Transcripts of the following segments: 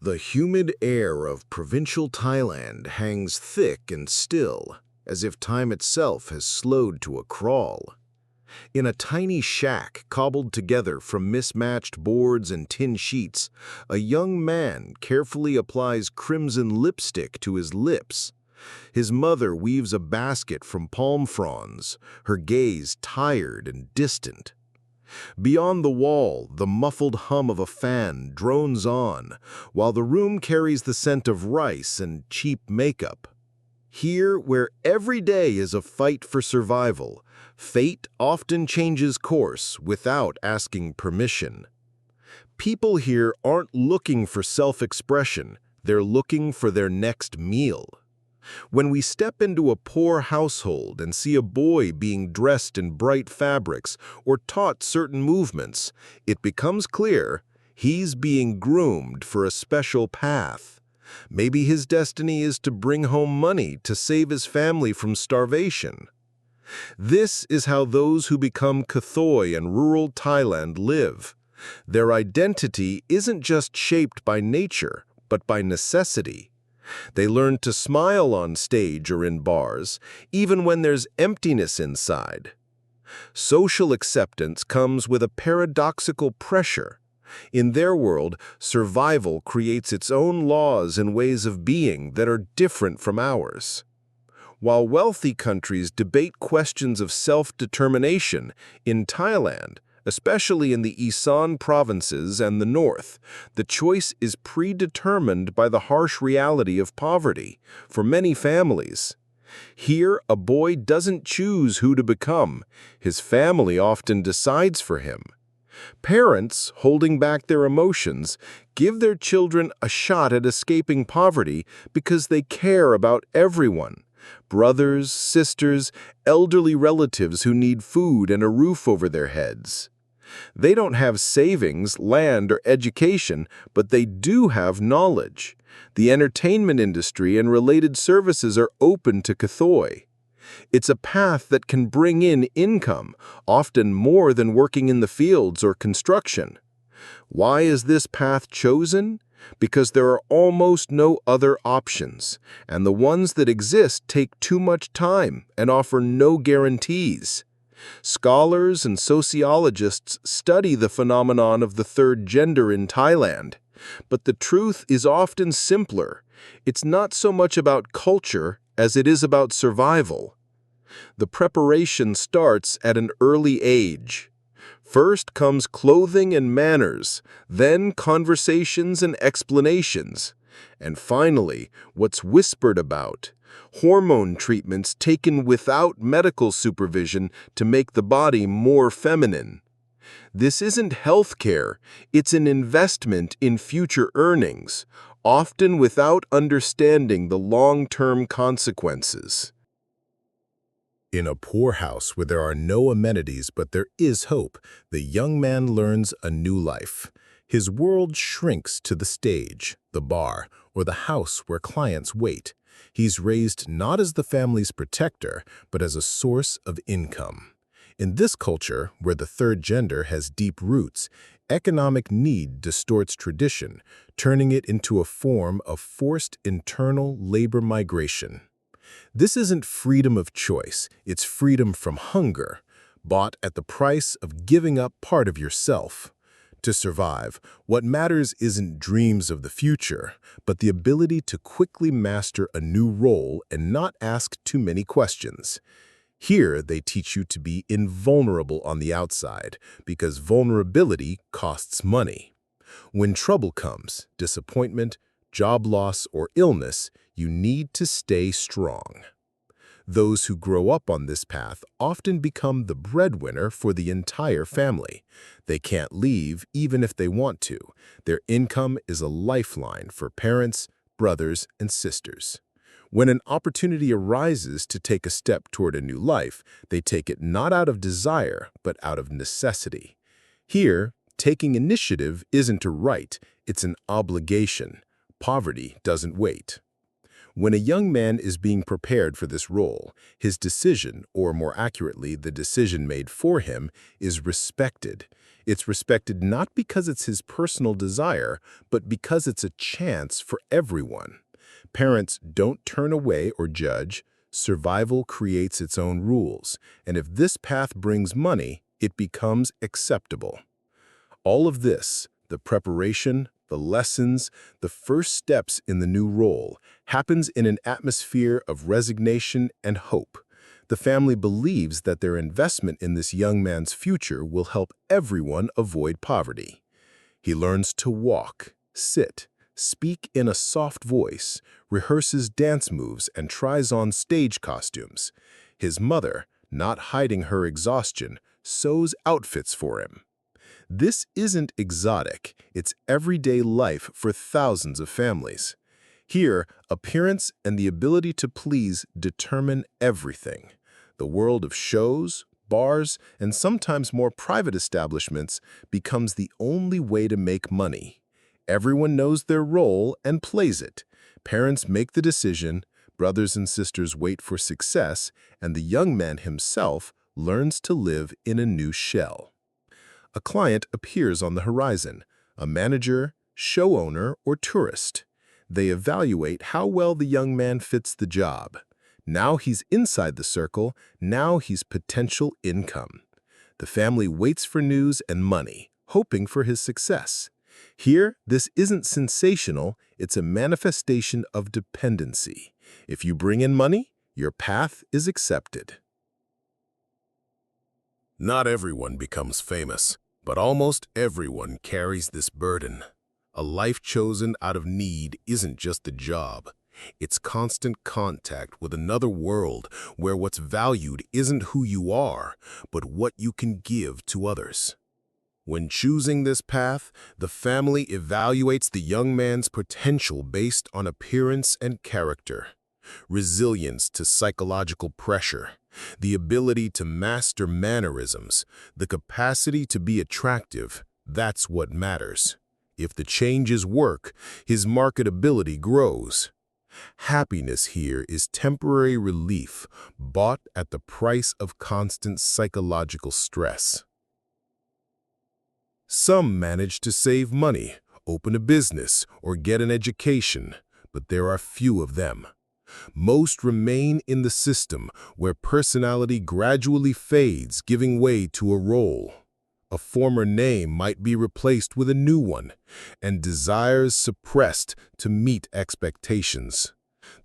The humid air of provincial Thailand hangs thick and still, as if time itself has slowed to a crawl. In a tiny shack cobbled together from mismatched boards and tin sheets, a young man carefully applies crimson lipstick to his lips. His mother weaves a basket from palm fronds, her gaze tired and distant. Beyond the wall, the muffled hum of a fan drones on, while the room carries the scent of rice and cheap makeup. Here, where every day is a fight for survival, fate often changes course without asking permission. People here aren't looking for self-expression, they're looking for their next meal. When we step into a poor household and see a boy being dressed in bright fabrics or taught certain movements, it becomes clear he's being groomed for a special path. Maybe his destiny is to bring home money to save his family from starvation. This is how those who become Kathoi in rural Thailand live. Their identity isn't just shaped by nature, but by necessity. They learn to smile on stage or in bars, even when there's emptiness inside. Social acceptance comes with a paradoxical pressure. In their world, survival creates its own laws and ways of being that are different from ours. While wealthy countries debate questions of self-determination, in Thailand, especially in the Isan provinces and the north, the choice is predetermined by the harsh reality of poverty for many families. Here, a boy doesn't choose who to become. His family often decides for him. Parents, holding back their emotions, give their children a shot at escaping poverty because they care about everyone. Brothers, sisters, elderly relatives who need food and a roof over their heads. They don't have savings, land, or education, but they do have knowledge. The entertainment industry and related services are open to Kathoi. It's a path that can bring in income, often more than working in the fields or construction. Why is this path chosen? Because there are almost no other options, and the ones that exist take too much time and offer no guarantees. Scholars and sociologists study the phenomenon of the third gender in Thailand, but the truth is often simpler. It's not so much about culture as it is about survival. The preparation starts at an early age. First comes clothing and manners, then conversations and explanations, and finally, what's whispered about, hormone treatments taken without medical supervision to make the body more feminine. This isn't healthcare, it's an investment in future earnings, often without understanding the long-term consequences. In a poor house where there are no amenities but there is hope, the young man learns a new life. His world shrinks to the stage, the bar, or the house where clients wait. He's raised not as the family's protector, but as a source of income. In this culture, where the third gender has deep roots, economic need distorts tradition, turning it into a form of forced internal labor migration. This isn't freedom of choice, it's freedom from hunger, bought at the price of giving up part of yourself. To survive, what matters isn't dreams of the future, but the ability to quickly master a new role and not ask too many questions. Here, they teach you to be invulnerable on the outside, because vulnerability costs money. When trouble comes, disappointment, job loss, or illness, you need to stay strong. Those who grow up on this path often become the breadwinner for the entire family. They can't leave even if they want to. Their income is a lifeline for parents, brothers, and sisters. When an opportunity arises to take a step toward a new life, they take it not out of desire, but out of necessity. Here, taking initiative isn't a right, it's an obligation. Poverty doesn't wait. When a young man is being prepared for this role, his decision, or more accurately, the decision made for him, is respected. It's respected not because it's his personal desire, but because it's a chance for everyone. Parents don't turn away or judge. Survival creates its own rules, and if this path brings money, it becomes acceptable. All of this, the preparation, the lessons, the first steps in the new role, happens in an atmosphere of resignation and hope. The family believes that their investment in this young man's future will help everyone avoid poverty. He learns to walk, sit, speak in a soft voice, rehearses dance moves, and tries on stage costumes. His mother, not hiding her exhaustion, sews outfits for him. This isn't exotic, it's everyday life for thousands of families. Here, appearance and the ability to please determine everything. The world of shows, bars, and sometimes more private establishments becomes the only way to make money. Everyone knows their role and plays it. Parents make the decision, brothers and sisters wait for success, and the young man himself learns to live in a new shell. A client appears on the horizon, a manager, show owner, or tourist. They evaluate how well the young man fits the job. Now he's inside the circle, now he's potential income. The family waits for news and money, hoping for his success. Here, this isn't sensational, it's a manifestation of dependency. If you bring in money, your path is accepted. Not everyone becomes famous, but almost everyone carries this burden. A life chosen out of need isn't just a job. It's constant contact with another world where what's valued isn't who you are, but what you can give to others. When choosing this path, the family evaluates the young man's potential based on appearance and character, resilience to psychological pressure, the ability to master mannerisms, the capacity to be attractive. That's what matters. If the changes work, his marketability grows. Happiness here is temporary relief bought at the price of constant psychological stress. Some manage to save money, open a business, or get an education, but there are few of them. Most remain in the system where personality gradually fades, giving way to a role. A former name might be replaced with a new one, and desires suppressed to meet expectations.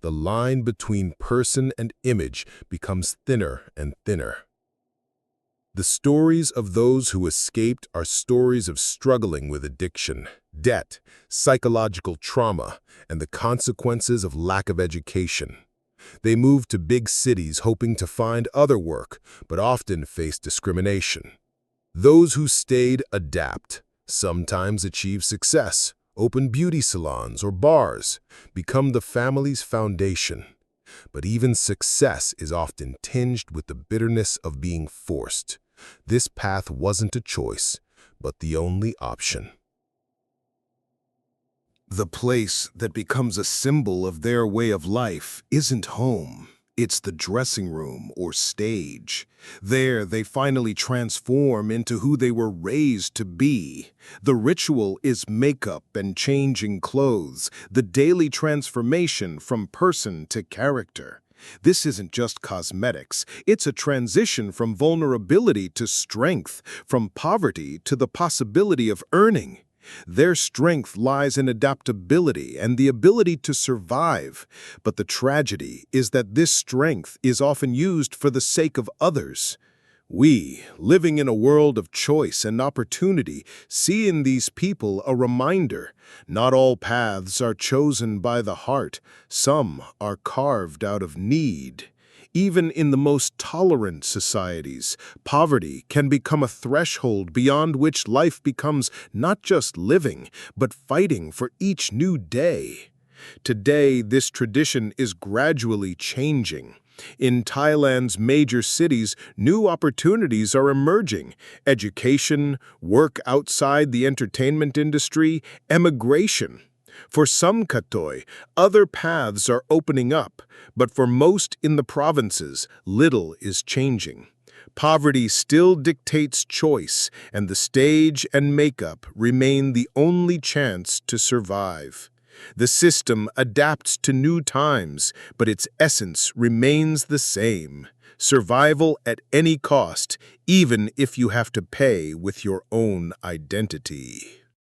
The line between person and image becomes thinner and thinner. The stories of those who escaped are stories of struggling with addiction, debt, psychological trauma, and the consequences of lack of education. They move to big cities hoping to find other work, but often face discrimination. Those who stayed adapt, sometimes achieve success, open beauty salons or bars, become the family's foundation. But even success is often tinged with the bitterness of being forced. This path wasn't a choice, but the only option. The place that becomes a symbol of their way of life isn't home. It's the dressing room or stage. There, they finally transform into who they were raised to be. The ritual is makeup and changing clothes, the daily transformation from person to character. This isn't just cosmetics. It's a transition from vulnerability to strength, from poverty to the possibility of earning. Their strength lies in adaptability and the ability to survive. But the tragedy is that this strength is often used for the sake of others. We, living in a world of choice and opportunity, see in these people a reminder. Not all paths are chosen by the heart. Some are carved out of need. Even in the most tolerant societies, poverty can become a threshold beyond which life becomes not just living, but fighting for each new day. Today, this tradition is gradually changing. In Thailand's major cities, new opportunities are emerging. Education, work outside the entertainment industry, emigration. For some Katoi, other paths are opening up, but for most in the provinces, little is changing. Poverty still dictates choice, and the stage and makeup remain the only chance to survive. The system adapts to new times, but its essence remains the same. Survival at any cost, even if you have to pay with your own identity.